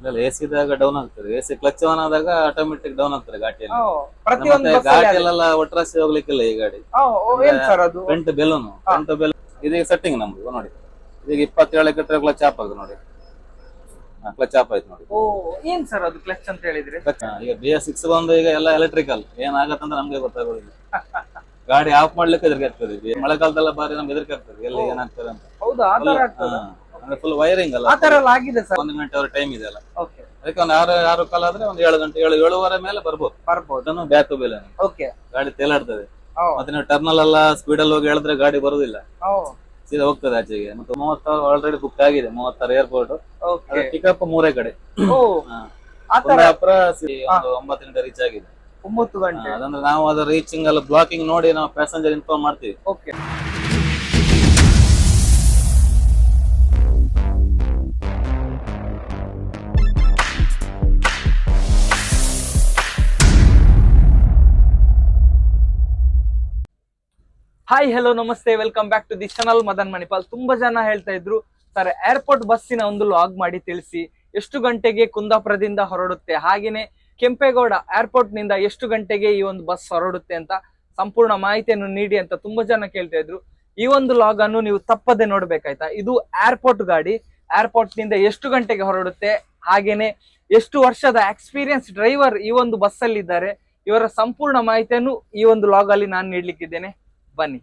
ಇಲ್ಲ ಎಸಿ ಇದ್ದಾಗ ಡೌನ್ ಆಗ್ತದೆ. ಎಸಿ ಕ್ಲಚ್ ಆನ್ ಆದಾಗ ಆಟೋಮೆಟಿಕ್ ಡೌನ್ ಆಗ್ತದೆ ಗಾಡಿಯಲ್ಲಿ. ಪ್ರತಿಯೊಂದು ಮತ್ತೆ ಬಸ್ಸಲ್ಲಿ ಅದೇ. ಗಾಡಿಯಲ್ಲೆಲ್ಲ ಒಟ್ರಾಸಿ ಹೋಗ್ಲಿಕ್ಕಿಲ್ಲ ಈ ಗಾಡಿ. ಏನ್ ಸರ್ ಅದು? ಫ್ರಂಟ್ ಬೆಲೂನ್ ಇದೀಗ ಸೆಟ್ಟಿಂಗ್ ನಮ್ದು ನೋಡಿ. ಇದೀಗ 27 ಕಟ್ಟರೆ ಕ್ಲಚ್ ಆಫ್ ಆಗಿದೆ ನೋಡಿ. ಕ್ಲಚ್ ಆಫ್ ಆಯ್ತು ನೋಡಿ. ಓ ಏನ್ ಸರ್ ಅದು ಕ್ಲಚ್ ಅಂತ ಹೇಳಿದ್ರೆ? ಈಗ BS6 ಬಂದು ಈಗ ಎಲ್ಲ ಎಲೆಕ್ಟ್ರಿಕಲ್ ಏನಾಗತ್ತಂತ ನಮ್ಗೆ ಗೊತ್ತಾಗೋದಿಲ್ಲ. ಗಾಡಿ ಆಫ್ ಮಾಡ್ಲಿಕ್ಕೆ ಹೆದರಿಕೆ ಆಗ್ತದೆ. ಮಳೆಗಾಲದಲ್ಲ ಬಾರಿ ನಮ್ಗೆ ಹೆದರಿಕೆ ಆಗ್ತದೆ ಎಲ್ಲಿ ಏನಾಗ್ತದೆ ಅಂತ. ಹೌದಾ, ಆತರ ಆಗ್ತದೆ? ಅಂದ್ರೆ ಫುಲ್ ವೈರಿಂಗ್ ಅಲ್ಲ, ಆತರ ಎಲ್ಲ ಆಗಿದೆ ಸರ್? 1 ಗಂಟೆ ಅವ್ರ ಟೈಮ್ ಇದೆ ಅಲ್ಲ. ಓಕೆ, ಅದಕ್ಕೆ ಒಂದು 6 ಕಾಲ ಆದ್ರೆ ಒಂದು 7 ಗಂಟೆ 7:30 ಮೇಲೆ ಬರ್ಬೋದು. ಅದನ್ನು ಬ್ಯಾಕ್ ಬೇಲೆ ಓಕೆ, ಗಾಡಿ ತೇಲಾಡ್ತದೆ. ಮತ್ತೆ ನೀವು ಟರ್ನಲ್ ಎಲ್ಲ ಸ್ಪೀಡ್ ಅಲ್ಲಿ ಹೋಗಿ ಹೇಳಿದ್ರೆ ಗಾಡಿ ಬರುದಿಲ್ಲ, ಸೀದಾ ಹೋಗ್ತದೆ ಆಚೆಗೆ. ಮತ್ತೆ 30 ಆಲ್ರೆಡಿ ಬುಕ್ ಆಗಿದೆ, 36 ಏರ್ಪೋರ್ಟ್. ಪಿಕಪ್ 3 ಕಡೆ. ಕುಂದಾಪುರ ಒಂದು 9 ಗಂಟೆ ರೀಚ್ ಆಗಿದೆ. 9 ಗಂಟೆ ಅದಂದ್ರೆ ನಾವು ಅದ್ರ ರೀಚಿಂಗ್ ಎಲ್ಲ ಬ್ಲಾಕಿಂಗ್ ನೋಡಿ ನಾವು ಪ್ಯಾಸೆಂಜರ್ ಇನ್ಫಾರ್ಮ್ ಮಾಡ್ತೀವಿ. ಓಕೆ. ಹಾಯ್, ಹಲೋ, ನಮಸ್ತೆ, welcome back to the channel Madan Manipal. ತುಂಬಾ ಜನ ಹೇಳ್ತಾ ಇದ್ರು, ಸರ್ ಏರ್ಪೋರ್ಟ್ ಬಸ್ಸಿನ ಒಂದು ಲಾಗ್ ಮಾಡಿ ತಿಳಿಸಿ, ಎಷ್ಟು ಗಂಟೆಗೆ ಕುಂದಾಪುರದಿಂದ ಹೊರಡುತ್ತೆ, ಹಾಗೇನೆ ಕೆಂಪೇಗೌಡ ಏರ್ಪೋರ್ಟ್ ನಿಂದ ಎಷ್ಟು ಗಂಟೆಗೆ ಈ ಒಂದು ಬಸ್ ಹೊರಡುತ್ತೆ ಅಂತ ಸಂಪೂರ್ಣ ಮಾಹಿತಿಯನ್ನು ನೀಡಿ ಅಂತ ತುಂಬಾ ಜನ ಕೇಳ್ತಾ ಇದ್ರು. ಈ ಒಂದು ಲಾಗ್ ಅನ್ನು ನೀವು ತಪ್ಪದೆ ನೋಡ್ಬೇಕಾಯ್ತಾ. ಇದು ಏರ್ಪೋರ್ಟ್ ಗಾಡಿ. ಏರ್ಪೋರ್ಟ್ ನಿಂದ ಎಷ್ಟು ಗಂಟೆಗೆ ಹೊರಡುತ್ತೆ, ಹಾಗೇನೆ ಎಷ್ಟು ವರ್ಷದ ಎಕ್ಸ್ಪೀರಿಯನ್ಸ್ ಡ್ರೈವರ್ ಈ ಒಂದು ಬಸ್ ಅಲ್ಲಿ ಇದ್ದಾರೆ, ಇವರ ಸಂಪೂರ್ಣ ಮಾಹಿತಿಯನ್ನು ಈ ಒಂದು ಲಾಗ್ ಅಲ್ಲಿ ನಾನು ನೀಡ್ಲಿಕ್ಕಿದ್ದೇನೆ. ಬನ್ನಿ.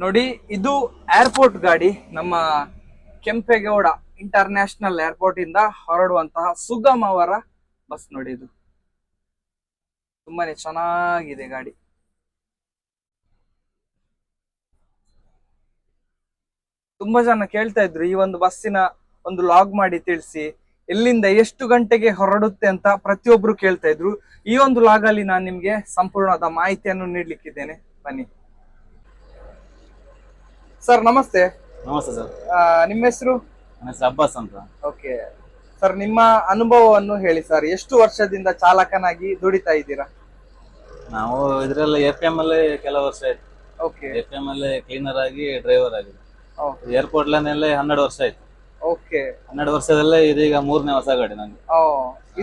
ನೋಡಿ, ಇದು ಏರ್ಪೋರ್ಟ್ ಗಾಡಿ. ನಮ್ಮ ಕೆಂಪೇಗೌಡ ಇಂಟರ್ನ್ಯಾಷನಲ್ ಏರ್ಪೋರ್ಟ್ ಇಂದ ಹೊರಡುವಂತಹ ಸುಗಮ್ ಅವರ ಬಸ್ ನೋಡಿ. ಇದು ತುಂಬಾನೇ ಚೆನ್ನಾಗಿದೆ ಗಾಡಿ. ತುಂಬಾ ಜನ ಕೇಳ್ತಾ ಇದ್ರು ಈ ಒಂದು ಬಸ್ಸಿನ ಒಂದು ಲಾಗ್ ಮಾಡಿ ತಿಳಿಸಿ, ಎಲ್ಲಿಂದ ಎಷ್ಟು ಗಂಟೆಗೆ ಹೊರಡುತ್ತೆ ಅಂತ ಪ್ರತಿಯೊಬ್ರು ಕೇಳ್ತಾ ಇದ್ರು. ಈ ಒಂದು ಲಾಗ್ ಅಲ್ಲಿ ನಾನು ನಿಮ್ಗೆ ಸಂಪೂರ್ಣವಾದ ಮಾಹಿತಿಯನ್ನು ನೀಡ್ಲಿಕ್ಕಿದ್ದೇನೆ. ಬನ್ನಿ ಸರ್. ನಮಸ್ತೆ. ನಮಸ್ತೆ ಸರ್. ನಿಮ್ಮ ಹೆಸರು? ನನ್ನ ಹೆಸರು ಅಬ್ಬಾಸ್ ಅಂತ. ಓಕೆ ಸರ್, ನಿಮ್ಮ ಅನುಭವವನ್ನು ಹೇಳಿ ಸರ್. ಎಷ್ಟು ವರ್ಷದಿಂದ ಚಾಲಕನಾಗಿ ದುಡಿತಾ ಇದ್ದೀರಾ? ನಾವು ಇದ್ರಲ್ಲಿ APM ಅಲ್ಲೇ ಕೆಲವು ವರ್ಷ ಆಯ್ತು. ಓಕೆ. APM ಅಲ್ಲೇ ಕ್ಲೀನರ್ ಆಗಿ ಡ್ರೈವರ್ ಆಗಿದೆ. ಏರ್ಪೋರ್ಟ್ ಲೈನಲ್ಲೇ 12 ವರ್ಷ ಆಯ್ತು. ಓಕೆ. 12 ವರ್ಷದಲ್ಲೇ ಇದೀಗ 3ನೇ ಹೊಸ ಗಾಡಿ ನಂಗೆ.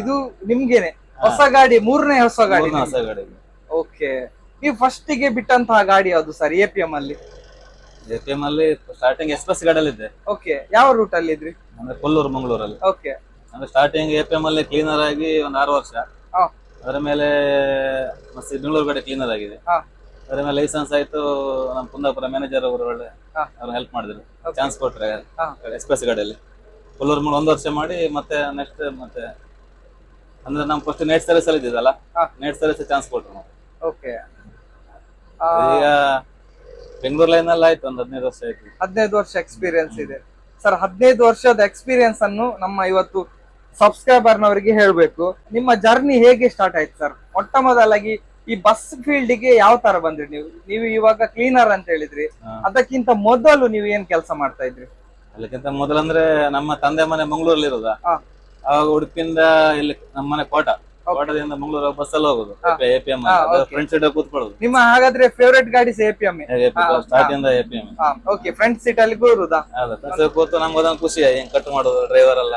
ಇದು ನಿಮ್ಗೇನೆ ಹೊಸ ಗಾಡಿ? 3ನೇ ಹೊಸ ಗಾಡಿ? 3ನೇ ಹೊಸ ಗಾಡಿ. ಓಕೆ. ನೀವು ಫಸ್ಟ್ ಗೆ ಬಿಟ್ಟಂತಹ ಗಾಡಿ ಯಾವುದು ಸರ್ APM ಅಲ್ಲಿ? APM ಅಲ್ಲಿ ಸ್ಟಾರ್ಟಿಂಗ್ ಎಕ್ಸ್ಪ್ರೆಸ್ ಗಾಡಿಯಲ್ಲಿ ಇದ್ದೆ. ಓಕೆ. ಯಾವ ರೂಟ್ ಅಲ್ಲಿ ಇದ್ರಿ? ಅಂದ್ರೆ ಕೊಲ್ಲೂರು ಮಂಗಳೂರಲ್ಲಿ. ಓಕೆ. ಅಂದ್ರೆ ಸ್ಟಾರ್ಟಿಂಗ್ APM ಅಲ್ಲಿ ಕ್ಲೀನರ್ ಆಗಿ ಒಂದು 6 ವರ್ಷ. ಅದರ ಮೇಲೆ ಮತ್ತೆ ಬೆಂಗಳೂರು ಗಾಡಿ ಕ್ಲೀನರ್ ಆಗಿದೆ. ಅದರ ಮೇಲೆ ಲೈಸೆನ್ಸ್ ಆಯ್ತು. ನಮ್ಮ ಕುಂದಾಪುರ ಮ್ಯಾನೇಜರ್ ಅವರು ಒಳ್ಳೆ ಅವ್ರು ಹೆಲ್ಪ್ ಮಾಡಿದ್ರು, ಚಾನ್ಸ್ ಕೊಟ್ರೆ ಎಕ್ಸ್ಪ್ರೆಸ್ ಗಾಡಿಯಲ್ಲಿ. ಕೊಲ್ಲೂರು ಮುಂದೆ 1 ವರ್ಷ ಮಾಡಿ ಮತ್ತೆ ನೆಕ್ಸ್ಟ್ ಮತ್ತೆ ಅಂದ್ರೆ ನಮ್ ಫಸ್ಟ್ ನೈಟ್ ಸರ್ವಿಸ್ ಅಲ್ಲಿ ಇದ್ದಿದ್ದಲ್ಲ, ನೈಟ್ ಸರ್ವಿಸ್ ಚಾನ್ಸ್ ಕೊಟ್ರು. ಓಕೆ. ಈಗ ಬೆಂಗಳೂರು ಲೈನ್ ಅಲ್ಲಿ ಆಯ್ತು ಒಂದು 15 ವರ್ಷ ಆಯ್ತು. 15 ವರ್ಷ ಎಕ್ಸ್ಪೀರಿಯನ್ಸ್ ಇದೆ ಸರ್. 15 ವರ್ಷದ ಎಕ್ಸ್ಪೀರಿಯನ್ಸ್ ಅನ್ನು ನಮ್ಮ ಇವತ್ತು ಸಬ್ಸ್ಕ್ರೈಬರ್ ನವರಿಗೆ ಹೇಳ್ಬೇಕು. ನಿಮ್ಮ ಜರ್ನಿ ಹೇಗೆ ಸ್ಟಾರ್ಟ್ ಆಯ್ತು ಸರ್? ಮೊಟ್ಟ ಮೊದಲಾಗಿ ಈ ಬಸ್ ಫೀಲ್ಡ್ ಗೆ ಯಾವ ತರ ಬಂದ್ರಿ ನೀವು? ನೀವು ಇವಾಗ ಕ್ಲೀನರ್ ಅಂತ ಹೇಳಿದ್ರಿ, ಅದಕ್ಕಿಂತ ಮೊದಲು ನೀವು ಏನ್ ಕೆಲಸ ಮಾಡ್ತಾ ಇದ್ರಿ? ಅದಕ್ಕಿಂತ ಮೊದಲಂದ್ರೆ ನಮ್ಮ ತಂದೆ ಮನೆ ಮಂಗಳೂರಲ್ಲಿ ಇರೋದ. ಅವಾಗ ಉಡುಪಿಯಿಂದ ಇಲ್ಲಿ ನಮ್ಮ ಮನೆ ಕೋಟದಿಂದ ಮಂಗಳೂರು ಬಸ್ ಅಲ್ಲಿ ಹೋಗುದು. APM ಫ್ರಂಟ್ ಸೀಟ್ ಕೂತ್ಕೊಳ್ಳೋದು. ನಿಮ್ಮ ಹಾಗಾದ್ರೆ ಫೇವರೇಟ್ ಗಾಡಿ APM? ಸ್ಟಾರ್ಟಿಂದ APM. ಓಕೆ. ಫ್ರಂಟ್ ಸೀಟ್ ಅಲ್ಲಿ ಕೂರುದಾ? ಕೂತು ನಮ್ಗೆ ಅದೊಂದು ಖುಷಿ, ಹೆಂಗ್ ಕಟ್ ಮಾಡೋದು ಡ್ರೈವರ್ ಎಲ್ಲ.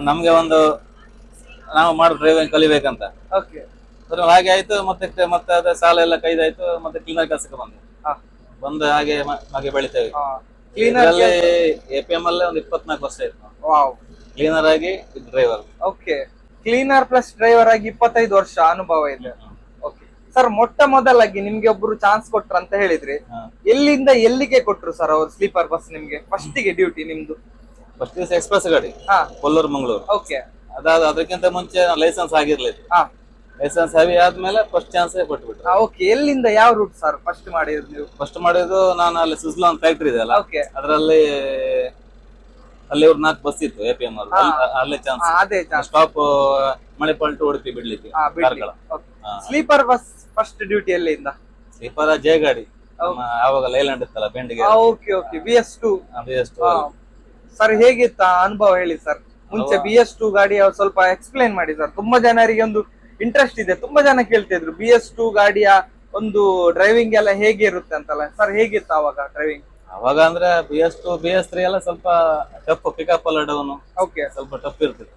ನಮ್ಗೆ ಒಂದು ನಾವು ಮಾಡೋ ಡ್ರೈವಿಂಗ್ ಕಲಿಬೇಕಂತ. ಓಕೆ. ಹಾಗೆ ಆಯ್ತು. ಮತ್ತೆ ಅದೇ ಸಾಲ ಎಲ್ಲ ಕೈದಾಯ್ತು. ಮತ್ತೆ ಕ್ಲೀನರ್ ಕೆಲಸಕ್ಕೆ ಬಂದು ಹಾಗೆ ಬೆಳಿತೇವೆ. APM ಅಲ್ಲೇ ಒಂದು 24 ವರ್ಷ ಆಯ್ತು ಕ್ಲೀನರ್ ಆಗಿ driver. Okay. Cleaner plus driver ಆಗಿ 25 ವರ್ಷ ಅನುಭವ ಇದೆ. ಓಕೆ ಸರ್, ಮೊಟ್ಟ ಮೊದಲಾಗಿ ನಿಮ್ಗೆ ಒಬ್ರು ಚಾನ್ಸ್ ಕೊಟ್ರು ಅಂತ ಹೇಳಿದ್ರಿ, ಎಲ್ಲಿಂದ ಎಲ್ಲಿಗೆ ಕೊಟ್ರು ಸರ್ ಅವರು ಸ್ಲೀಪರ್ ಬಸ್ ನಿಮ್ಗೆ? ಫಸ್ಟ್ ಗೆ ಡ್ಯೂಟಿ ನಿಮ್ದು? ಫಸ್ಟ್ ದಿವಸ ಎಕ್ಸ್ಪ್ರೆಸ್ ಗಾಡಿ ಕೊಲ್ಲೂರು ಮಂಗಳೂರು. ಓಕೆ. ಅದಕ್ಕಿಂತ ಮುಂಚೆ ಲೈಸೆನ್ಸ್ ಆಗಿರ್ಲಿಲ್ಲ. ಹಾ ಲೈಸೆನ್ಸ್ ಹೆವಿ ಆದ್ಮೇಲೆ ಫಸ್ಟ್ ಚಾನ್ಸ್ ಕೊಟ್ಬಿಟ್ರು. ಓಕೆ. ಎಲ್ಲಿಂದ ಯಾವ ರೂಟ್ ಸರ್ ಫಸ್ಟ್ ಮಾಡಿದ್ರು ನೀವು? ಫಸ್ಟ್ ಮಾಡಿದ್ದು ನಾನು ಅಲ್ಲಿ ಸುಜ್ಲಾನ್ ಫ್ಯಾಕ್ಟ್ರಿ ಇದೆ ಅಲ್ಲ, ಓಕೆ. ಅದರಲ್ಲಿ ಅಲ್ಲಿ ಅವ್ರು 4 ಬಸ್ ಇತ್ತು APM ಅವ್ರು. ಅಲ್ಲೇ ಚಾನ್ಸ್, ಅದೇ ಸ್ಟಾಪ್ ಮಣಿಪಾಲ್ ಟು ಉಡುಪಿ ಬಿಡ್ಲಿಕ್ಕೆ Karkala. Sleeper bus first duty ಎಲ್ಲಿಂದ? ಸ್ಲೀಪರ್ ಜೆ ಗಾಡಿ ಆವಾಗ ಲೈಲ್ಯಾಂಡ್ ಇತ್ತಲ್ಲ ಬೆಂಡಿಗೆ. Okay okay. BS2. BS2 sir ಹೇಗಿತ್ತ ಅನುಭವ ಹೇಳಿ ಸರ್. ಮುಂಚೆ BS2 ಗಾಡಿ ಸ್ವಲ್ಪ ಎಕ್ಸ್ಪ್ಲೈನ್ ಮಾಡಿ ಸರ್. ತುಂಬಾ ಜನರಿಗೆ ಒಂದು ಇಂಟ್ರೆಸ್ಟ್ ಇದೆ, ತುಂಬಾ ಜನ ಕೇಳ್ತಿದ್ರು BS2 ಗಾಡಿಯ ಒಂದು ಡ್ರೈವಿಂಗ್ ಎಲ್ಲ ಹೇಗೆ ಇರುತ್ತೆ ಅಂತಲ್ಲ ಸರ್. ಹೇಗಿತ್ತು ಅವಾಗ ಡ್ರೈವಿಂಗ್? ಅವಾಗ ಅಂದ್ರೆ BS2 BS3 ಎಲ್ಲ ಸ್ವಲ್ಪ ಟಫ್, ಪಿಕಪ್ ಎಲ್ಲ ಡೌನ್, ಓಕೆ, ಸ್ವಲ್ಪ ಟಫ್ ಇರ್ತದೆ.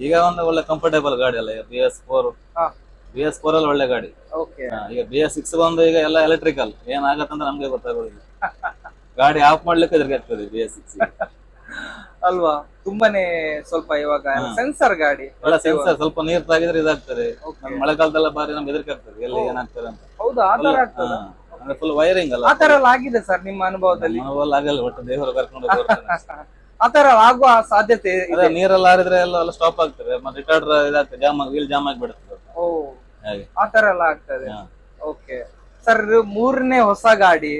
ಈಗ ಒಂದು ಒಳ್ಳೆ ಕಂಫರ್ಟೇಬಲ್ ಗಾಡಿ ಅಲ್ಲ BS4 ಅಲ್ಲಿ ಒಳ್ಳೆ ಗಾಡಿ. ಓಕೆ. ಈಗ BS6 ಬಂದು ಈಗ ಎಲ್ಲ ಎಲೆಕ್ಟ್ರಿಕಲ್, ಏನಾಗತ್ತಂದ್ರೆ ನಮ್ಗೆ ಗೊತ್ತಾಗೋದಿಲ್ಲ. ಗಾಡಿ ಆಫ್ ಮಾಡ್ಲಿಕ್ಕೆ ಎದುರ್ಗಾಗ್ತದೆ BS6 ಅಲ್ವಾ. ತುಂಬಾನೇ ಸ್ವಲ್ಪ ಇವಾಗ ಸೆನ್ಸರ್ ಗಾಡಿ ಎಲ್ಲ ಸೆನ್ಸರ್, ಸ್ವಲ್ಪ ನೀರ್ ತಾಗಿದ್ರೆ ಇದಾಗ್ತದೆ. ಮಳೆಗಾಲದಲ್ಲ ಬಾರಿ ನಮ್ಗೆ ಎದುರ್ಕಾಗ್ತದೆ ಎಲ್ಲಿ ಏನಾಗ್ತದೆ ಅಂತ. ಹೌದಾ? ಆತರ ಆಗ್ತದೆ ಅಂದ್ರೆ ಫುಲ್ ವೈರಿಂಗ್ ಅಲ್ಲ. ಆತರ ಎಲ್ಲ ಆಗಿದೆ ಸರ್ ನಿಮ್ಮ ಅನುಭವದಲ್ಲಿ? ಅನುಭವ ಆಗಲ್ಲ, ಒಟ್ಟು ದೇವರು ಕರ್ಕೊಂಡು ಹೋಗ್ತಾರೆ. ಆತರ ಆಗುವ ಸಾಧ್ಯತೆ ಇದೆ? ನೀರೆಲ್ಲ ಹಾರಿದ್ರೆ ಎಲ್ಲ ಸ್ಟಾಪ್ ಆಗ್ತದೆ, ಮತ್ತೆ ರಿಟಾರ್ಡ್ ಇದಾಗ್ತದೆ, ವೀಲ್ ಜಾಮ್ ಆಗಿಬಿಡುತ್ತೆ. ಓ, ಆತರ ಎಲ್ಲ ಆಗ್ತದೆ. Okay sir. 3ನೇ ಹೊಸ ಗಾಡಿ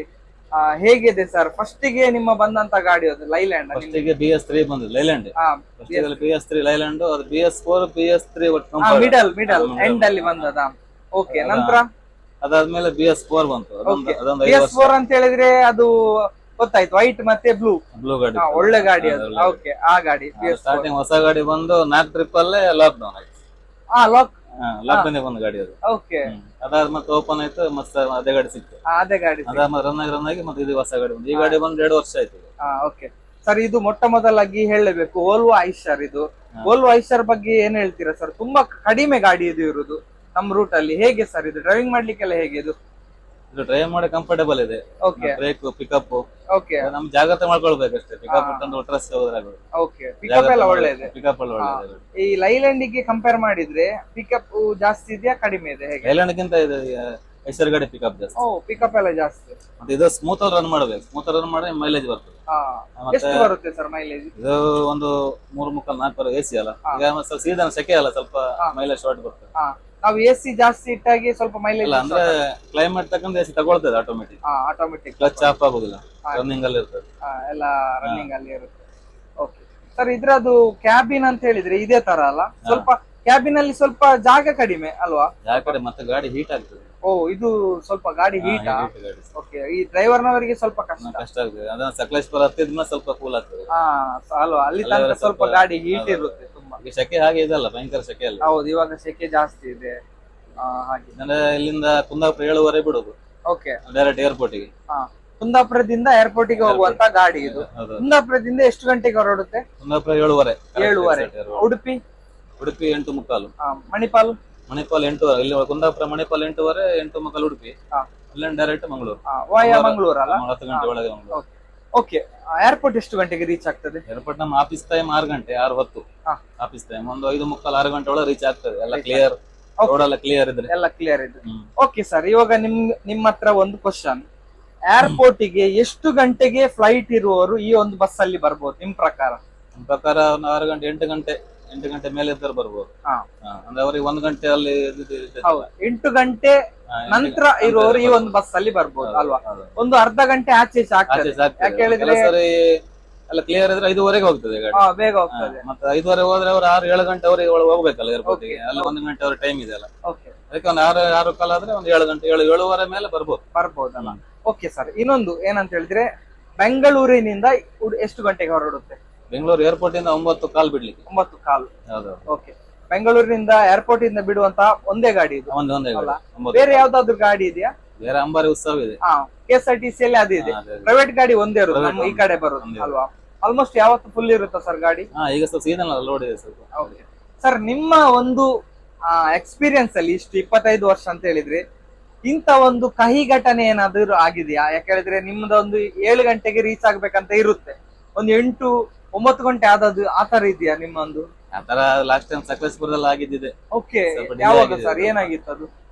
ಹೇಗಿದೆ ಸರ್? ಫಸ್ಟ್ ಗೆ ನಿಮ್ಮ ಬಂದಂತ ಗಾಡಿ ಅದು ಲೈಲ್ಯಾಂಡ್. ಫಸ್ಟ್ ಗೆ BS3 ಬಂದಿದೆ ಲೈಲ್ಯಾಂಡ್. BS3 ಲೈಲ್ಯಾಂಡ್, ಅದು BS4 BS3 ಮಿಡಲ್ ಎಂಡ್ ಅಲ್ಲಿ ಬಂದದ. ಓಕೆ. ನಂತರ ಅದಾದ್ಮೇಲೆ BS4 ಬಂತು. ಅದೊಂದು BS4 ಅಂತ ಹೇಳಿದ್ರೆ ಅದು ಗೊತ್ತಾಯ್ತು, ವೈಟ್ ಮತ್ತೆ ಬ್ಲೂ ಗಾಡಿ, ಒಳ್ಳೆ ಗಾಡಿ ಅದು. ಓಕೆ. ಆ ಗಾಡಿ ಸ್ಟಾರ್ಟಿಂಗ್ ಹೊಸ ಗಾಡಿ ಬಂದು 4 ಟ್ರಿಪ್ ಅಲ್ಲೇ ಲಾಕ್ ಡೌನ್ ಆಯ್ತು. ಲಾಕ್ಡೌನ್ ಬಂದ ಗಾಡಿ ಅದು. ಓಕೆ. ಅದಾದ ಮತ್ತೆ ಓಪನ್ ಆಯ್ತು, ಮತ್ತೆ ಅದೇ ಗಾಡಿ ಸಿಕ್ತು. ಅದೇ ಗಾಡಿ ಅದಾದ್ಮೇಲೆ ರನ್ ಆಗಿ ಮತ್ತೆ ಇದು ಹೊಸ ಗಾಡಿ ಬಂದು. ಈ ಗಾಡಿ ಬಂದು 2 ವರ್ಷ ಆಯ್ತು. Okay sir. ಇದು ಮೊಟ್ಟ ಮೊದಲಾಗಿ ಹೇಳಬೇಕು ವೋಲ್ವೋ ಐಶರ್. ಇದು ವೋಲ್ವೋ ಐಶರ್ ಬಗ್ಗೆ ಏನ್ ಹೇಳ್ತೀರಾ ಸರ್? ತುಂಬಾ ಕಡಿಮೆ ಗಾಡಿ ಇದು ಇರುದು ನಮ್ಮ ರೂಟ್ ಅಲ್ಲಿ. ಹೇಗೆ ಸರ್ ಇದು ಡ್ರೈವಿಂಗ್ ಮಾಡ್ಲಿಕ್ಕೆಲ್ಲ ಹೇಗೆ ಇದು? ಡ್ರೈವ್ ಮಾಡಿ ಕಂಫರ್ಟೇಬಲ್ ಇದೆ. ಓಕೆ. ಬ್ರೇಕ್, ಪಿಕಪ್, ಓಕೆ, ನಮ್ ಜಾಗ್ರತೆ ಮಾಡ್ಕೊಳ್ಬೇಕಷ್ಟೇ. ಪಿಕಪ್ ಇಟ್ಟಂದ್ರೆ ಒಟ್ರಸ್ ಹೋದ್ರಾಗ. ಓಕೆ. ಪಿಕಪ್ ಎಲ್ಲ ಒಳ್ಳೆಇದೆ. ಪಿಕಪ್ ಎಲ್ಲ ಒಳ್ಳೆಇದೆ. ಈ ಲೈಲ್ಯಾಂಡ್ ಗೆ ಕಂಪೇರ್ ಮಾಡಿದ್ರೆ ಪಿಕಪ್ ಜಾಸ್ತಿ ಇದೆಯಾ ಕಡಿಮೆ ಇದೆ? ಹೇಗೆ? ಲೈಲ್ಯಾಂಡ್ ಗಿಂತ ಇದು ಐಶರ್ ಗಾಡಿ ಪಿಕಪ್ ಜಾಸ್ತಿ. ಓ, ಪಿಕಪ್ ಎಲ್ಲ ಜಾಸ್ತಿ. ಮತ್ತೆ ಇದು ಸ್ಮೂತ್ ರನ್ ಮಾಡಬೇಕು. ಸ್ಮೂತ್ ರನ್ ಮಾಡಿದ್ರೆ ಮೈಲೇಜ್ ಬರ್ತದೆ. ಎಷ್ಟು ಬರುತ್ತೆ ಸರ್ ಮೈಲೇಜ್? ಇದು ಒಂದು 3.5-4 AC ಅಲ್ಲ. ಈಗ ಸೀಸನ್ ಸೆಕೆ ಅಲ್ಲ, ಸ್ವಲ್ಪ ಮೈಲೇಜ್ ಶಾರ್ಟ್ ಬರ್ತದೆ. ನಾವು AC ಜಾಸ್ತಿ ಇಟ್ಟಾಗಿ ಸ್ವಲ್ಪ ಮೈಲೇಜ್ ಇಲ್ಲ ಅಂದ್ರೆ ಕ್ಲೈಮೇಟ್ ತಕ್ಕಂತ AC ತಗೊಳ್ತದೆ ಆಟೋಮೆಟಿಕ್. ಕ್ಲಚ್ ಆಫ್ ಆಗುದಿಲ್ಲ, ರನ್ನಿಂಗ್ ಅಲ್ಲಿ ಇರ್ತದೆ. ಎಲ್ಲ ರನ್ನಿಂಗ್ ಅಲ್ಲಿ ಇರುತ್ತೆ. Okay sir. ಇದ್ರದ್ದು ಕ್ಯಾಬಿನ್ ಅಂತ ಹೇಳಿದ್ರೆ ಇದೇ ತರ ಅಲ್ಲ? ಸ್ವಲ್ಪ ಕ್ಯಾಬಿನ್ ಅಲ್ಲಿ ಸ್ವಲ್ಪ ಜಾಗ ಕಡಿಮೆ ಅಲ್ವಾ? ಜಾಗ ಕಡಿಮೆ, ಮತ್ತೆ ಗಾಡಿ ಹೀಟ್ ಆಗ್ತದೆ. ಓ, ಇದು ಸ್ವಲ್ಪ ಗಾಡಿ ಹೀಟ್. ಓಕೆ. ಈ ಡ್ರೈವರ್ ನವರಿಗೆ ಸ್ವಲ್ಪ ಕಷ್ಟ ಆಗ್ತದೆ. ಅದನ್ನ ಸಕಲೇಶ್ಪುರ ಹತ್ತಿದ್ಮೇಲೆ ಸ್ವಲ್ಪ ಕೂಲ್ ಆಗ್ತದೆ ಅಲ್ವಾ? ಅಲ್ಲಿ ತನಕ ಸ್ವಲ್ಪ ಗಾಡಿ ಹೀಟ್ ಇರುತ್ತೆ ತುಂಬಾ. ಸೆಕೆ ಹಾಗೆ ಇದಲ್ಲ, ಭಯಂಕರ ಸೆಕೆ ಅಲ್ಲ. ಹೌದು, ಇವಾಗ ಸೆಕೆ ಜಾಸ್ತಿ ಇದೆ. ಹಾಗೆ ಅಂದ್ರೆ ಇಲ್ಲಿಂದ ಕುಂದಾಪುರ 7:30 ಬಿಡುದು. ಓಕೆ. ಡೈರೆಕ್ಟ್ ಏರ್ಪೋರ್ಟ್ ಗೆ. ಕುಂದಾಪುರದಿಂದ ಏರ್ಪೋರ್ಟ್ ಗೆ ಹೋಗುವಂತ ಗಾಡಿ ಇದು. ಕುಂದಾಪುರದಿಂದ ಎಷ್ಟು ಗಂಟೆಗೆ ಹೊರಡುತ್ತೆ? ಕುಂದಾಪುರ 7:30. 7:30. ಉಡುಪಿ 8:45. ಮಣಿಪಾಲ್ 8:00. ಇಲ್ಲಿ ಕುಂದಾಪುರ ಮಣಿಪಾಲ್ 8:30, 8:45 ಉಡುಪಿ. ಅಲ್ಲಿಂದ ಡೈರೆಕ್ಟ್ ಮಂಗಳೂರು. ವಾಯಾ ಮಂಗಳೂರು ಅಲ್ಲ? 10 ಗಂಟೆ ಒಳಗೆ ಮಂಗಳೂರು. ಓಕೆ. ಏರ್ಪೋರ್ಟ್ ಎಷ್ಟು ಗಂಟೆಗೆ ರೀಚ್ ಆಗ್ತದೆ? ಏರ್ಪೋರ್ಟ್ ನಮ್ಮ ಆಫೀಸ್ ಟೈಮ್ 6 ಗಂಟೆ, 6:10 ಆಫೀಸ್ ಟೈಮ್. ಒಂದು 5:45, 6 ಗಂಟೆ ಒಳಗೆ ರೀಚ್ ಆಗ್ತದೆ. ಎಲ್ಲ ಕ್ಲಿಯರ್, ರೋಡ್ ಎಲ್ಲ ಕ್ಲಿಯರ್ ಇದ್ರೆ. ಎಲ್ಲ ಕ್ಲಿಯರ್ ಇದೆ. Okay sir. ಇವಾಗ ನಿಮ್ಮ ಹತ್ರ ಒಂದು ಕ್ವಶನ್. ಏರ್ಪೋರ್ಟ್ ಗೆ ಎಷ್ಟು ಗಂಟೆಗೆ ಫ್ಲೈಟ್ ಇರುವವರು ಈ ಒಂದು ಬಸ್ ಅಲ್ಲಿ ಬರ್ಬೋದು ನಿಮ್ ಪ್ರಕಾರ? ನಮ್ಮ ಪ್ರಕಾರ 6 ಗಂಟೆ, 8 ಗಂಟೆ ಮೇಲೆ ಇದ್ದರೆ ಬರ್ಬೋದು. ಅಂದ್ರೆ ಅವ್ರಿಗೆ 1 ಗಂಟೆ ಅಲ್ಲಿ 8 ಗಂಟೆ ನಂತರ ಇರುವವರು ಈ ಒಂದು ಬಸ್ ಅಲ್ಲಿ ಬರ್ಬೋದು ಅಲ್ವಾ? ಒಂದು ಅರ್ಧ ಗಂಟೆ ಆಚೆ ಆಗ್ತದೆ. ಯಾಕೆ ಹೇಳಿದ್ರೆ ಎಲ್ಲ ಕ್ಲಿಯರ್ ಇದ್ರೆ 5:30 ಹೋಗ್ತದೆ ಗಾಡಿ, ಬೇಗ ಹೋಗ್ತದೆ. ಮತ್ತೆ 5:30 ಹೋದ್ರೆ ಅವ್ರು 6-7 ಗಂಟೆ ಅವ್ರಿಗೆ ಹೋಗ್ಬೇಕಲ್ಲ ಏರ್ಪೋರ್ಟ್ ಗೆ. ಅಲ್ಲಿ 1 ಗಂಟೆ ಅವ್ರ ಟೈಮ್ ಇದೆ ಅಲ್ಲ. ಅದಕ್ಕೆ ಒಂದು 6 ಕಾಲ ಆದ್ರೆ ಒಂದು 7 ಗಂಟೆ, 7:30 ಮೇಲೆ ಬರ್ಬೋದಲ್ಲ. Okay sir. ಇನ್ನೊಂದು ಏನಂತ ಹೇಳಿದ್ರೆ, ಬೆಂಗಳೂರಿನಿಂದ ಎಷ್ಟು ಗಂಟೆಗೆ ಹೊರಡುತ್ತೆ? ಬೆಂಗಳೂರು ಏರ್ಪೋರ್ಟ್ ಇಂದ 9:15 ಬಿಡ್ಲಿಕ್ಕೆ. 9:15. ಓಕೆ. ಬೆಂಗಳೂರಿನಿಂದ ಏರ್ಪೋರ್ಟ್ ಇಂದ ಬಿಡುವಂತ ಒಂದೇ ಗಾಡಿ ಇದು? ಒಂದೇ ಗಾಡಿ. ಬೇರೆ ಯಾವ್ದಾದ್ರು ಗಾಡಿ ಇದೆಯಾ? ಬೇರೆ ಅಂಬಾರಿ ಉತ್ಸವ ಇದೆ. KSRTC ಅಲ್ಲಿ ಅದು ಇದೆ. ಪ್ರೈವೇಟ್ ಗಾಡಿ ಒಂದೇ ಇರುತ್ತೆ ನಮ್ಮ ಈ ಕಡೆ ಬರೋದು ಅಲ್ವಾ? ಆಲ್ಮೋಸ್ಟ್ ಯಾವತ್ತು ಫುಲ್ ಇರುತ್ತಾ ಸರ್ ಗಾಡಿ? ಈಗ ಸ್ವಲ್ಪ ಸೀಸನ್ ಲೋಡ್ ಇದೆ ಸ್ವಲ್ಪ. Okay sir. ನಿಮ್ಮ ಒಂದು ಎಕ್ಸ್ಪೀರಿಯನ್ಸ್ ಅಲ್ಲಿ ಇಷ್ಟು 25 ವರ್ಷ ಅಂತ ಹೇಳಿದ್ರೆ, ಇಂತ ಒಂದು ಕಹಿ ಘಟನೆ ಏನಾದ್ರು ಆಗಿದೆಯಾ? ಯಾಕೇಳಿದ್ರೆ ನಿಮ್ದೊಂದು 7 ಗಂಟೆಗೆ ರೀಚ್ ಆಗ್ಬೇಕಂತ ಇರುತ್ತೆ, ಒಂದು 8-9 ಗಂಟೆ ಆದದ್ದು ಆತರ ಇದೆಯಾ ನಿಮ್ಮೊಂದು? ಆತರ ಲಾಸ್ಟ್ ಟೈಮ್ ಸಕಲೇಶ್ಪುರದಲ್ಲಿ ಆಗಿದ್ದಿದೆ. ಓಕೆ. ಯಾವಾಗ ಸರ್ ಏನಾಗಿತ್ತು ಅದು?